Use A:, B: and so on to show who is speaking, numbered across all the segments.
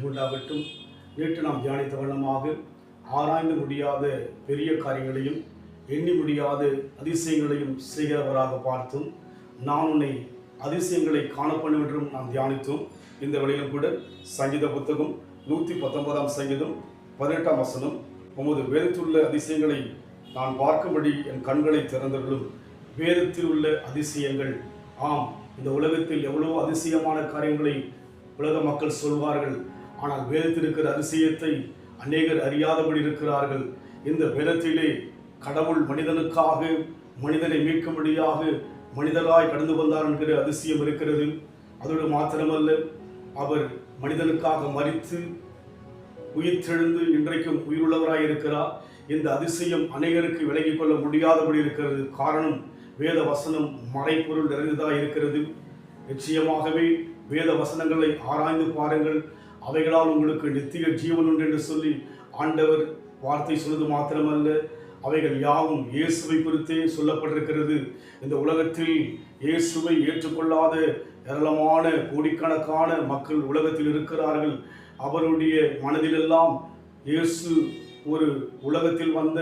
A: உண்டாகட்டும். நேற்று நாம் தியானித்த வண்ணமாக ஆராய்ந்து முடியாத பெரிய காரியங்களையும் எண்ணி முடியாத அதிசயங்களையும் செய்கிறவராக பார்த்தும் நான் உன்னை அதிசயங்களை காணப்படும் என்றும் நாம் தியானித்தோம். இந்த வழியிலும் கூட சங்கீத புத்தகம் 119 சங்கீதம் 18 வசனம், உமது வேதத்தில் உள்ள அதிசயங்களை நான் பார்க்கும்படி என் கண்களை திறந்தவர்களும். வேதத்தில் உள்ள அதிசயங்கள், ஆம், இந்த உலகத்தில் எவ்வளோ அதிசயமான காரியங்களை உலக மக்கள் சொல்வார்கள். ஆனால் வேதத்தில் இருக்கிற அதிசயத்தை அநேகர் அறியாதபடி இருக்கிறார்கள். இந்த வேதத்திலே கடவுள் மனிதனுக்காக மனிதனை மீட்கும்படியாக மனிதராய் கடந்து வந்தார் என்கிற அதிசயம் இருக்கிறது. அதோடு மாத்திரமல்ல, அவர் மனிதனுக்காக மரித்து உயிர்த்தெழுந்து இன்றைக்கும் உயிருள்ளவராய் இருக்கிறார். இந்த அதிசயம் அநேகருக்கு விளங்கிக் கொள்ள முடியாதபடி இருக்கிறது. காரணம், வேத வசனம் மறைப்பொருள் நிறைந்ததாக இருக்கிறது. நிச்சயமாகவே வேத வசனங்களை ஆராய்ந்து பாருங்கள், அவைகளால் உங்களுக்கு நித்திய ஜீவன் உண்டு என்று சொல்லி ஆண்டவர் வார்த்தை சொல்வது மாத்திரமல்ல, அவைகள் யாவும் இயேசுவை குறித்தே சொல்லப்பட்டிருக்கிறது. இந்த உலகத்தில் இயேசுவை ஏற்றுக்கொள்ளாத ஏராளமான கோடிக்கணக்கான மக்கள் உலகத்தில் இருக்கிறார்கள். அவருடைய மனதிலெல்லாம் இயேசு ஒரு உலகத்தில் வந்த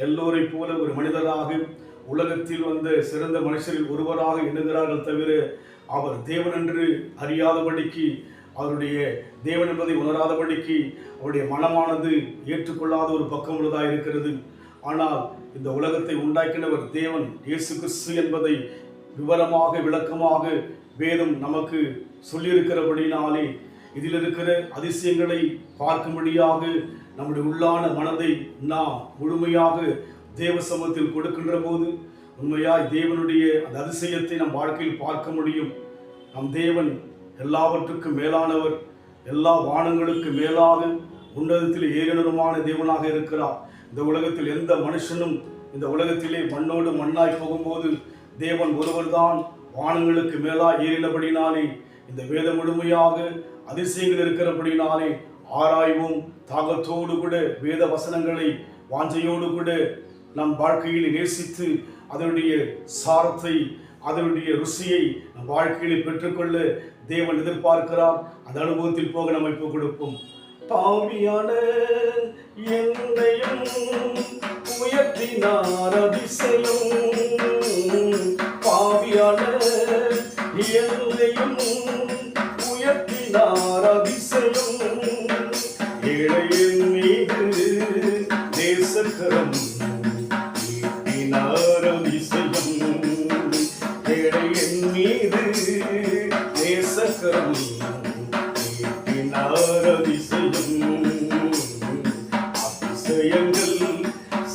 A: எல்லோரை போல ஒரு மனிதராக, உலகத்தில் வந்த சிறந்த மனுஷரில் ஒருவராக எண்ணுகிறார்கள். தவிர அவர் தேவன் என்று அறியாதபடிக்கு, அவருடைய தேவன் என்பதை உணராதபடிக்கு அவருடைய மனமானது ஏற்றுக்கொள்ளாத ஒரு பக்கம் உள்ளதாக இருக்கிறது. ஆனால் இந்த உலகத்தை உண்டாக்கினவர் தேவன் இயேசு கிறிஸ்து என்பதை விவரமாக விளக்கமாக வேதம் நமக்கு சொல்லியிருக்கிறபடினாலே இதில் இருக்கிற அதிசயங்களை பார்க்கும்படியாக நம்முடைய உள்ளான மனதை நாம் முழுமையாக தேவ சமூகத்தில் கொடுக்கின்ற போது உண்மையாய் தேவனுடைய அந்த அதிசயத்தை நம் வாழ்க்கையில் பார்க்க முடியும். நம் தேவன் எல்லாவற்றுக்கும் மேலானவர், எல்லா வானங்களுக்கு மேலாக உன்னதத்தில் ஏறினருமான தேவனாக இருக்கிறார். இந்த உலகத்தில் எந்த மனுஷனும் இந்த உலகத்திலே மண்ணோடு மண்ணாய் போகும்போது தேவன் ஒருவர்தான் வானங்களுக்கு மேலாக ஏறினபடினாலே இந்த வேதம் முழுமையாக அதிசயங்கள் இருக்கிறபடினாலே ஆராய்வும் தாகத்தோடு கூட வேத வசனங்களை வாஞ்சையோடு கூட நம் வாழ்க்கையில் நேசித்து அதனுடைய சாரத்தை, அதனுடைய ருசியை நம் வாழ்க்கையில் பெற்றுக்கொள்ள தேவன் எதிர்பார்க்கிறார். அந்த அனுபவத்தில் போக நம்ம இப்போ கொடுப்போம். பாவியான என்னையும் உயர்த்தினார் அதிசயம், பாவியான என்னையும் உயர்த்தினார் அதிசயம், ஏழையின் மீது நேசக்கரம் நீட்டினார் அதிசயம், ஏழையின் மீது நேசக்கரம் நீட்டினார் அதிசயம், அதிசயங்கள்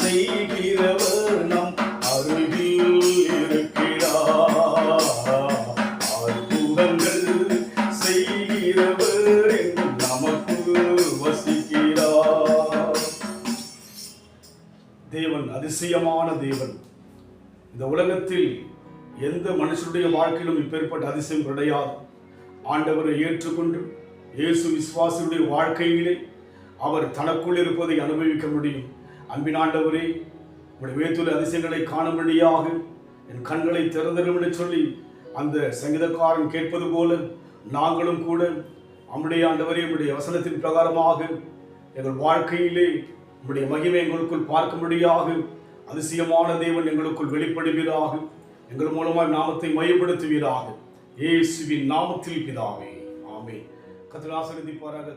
A: செய்கிறவர் நம் அருகில் இருக்கிறார், அற்புதங்கள் செய்கிறவர் என்று நமக்கு வசிக்கிறார். தேவன் அதிசயமான தேவன். இந்த உலகத்தில் எந்த மனுஷனுடைய வாழ்க்கையிலும் இப்பேற்பட்ட அதிசயம் கிடையாது. ஆண்டவரை ஏற்றுக்கொண்டு இயேசு விசுவாசியுடைய வாழ்க்கையிலே அவர் தனக்குள் இருப்பதை அனுபவிக்க முடியும். அன்பின் ஆண்டவரே, உங்களுடைய வேதத்தில் அதிசயங்களை காணும்படியாக என் கண்களை திறந்தரும் என்று சொல்லி அந்த சங்கீதக்காரன் கேட்பது போல நாங்களும் கூட நம்முடைய ஆண்டவரே, நம்முடைய வசனத்தின் பிரகாரமாக எங்கள் வாழ்க்கையிலே நம்முடைய மகிமை எங்களுக்குள் பார்க்கும்படியாக அதிசயமான தேவன் எங்களுக்குள் வெளிப்படுவீராக. எங்கள் மூலமாக நாமத்தை மையப்படுத்துவீராக. இயேசுவின் நாமத்தில் பிதாவே, ஆமென். கர்த்தர் ஆசீர்வதிப்பாராக.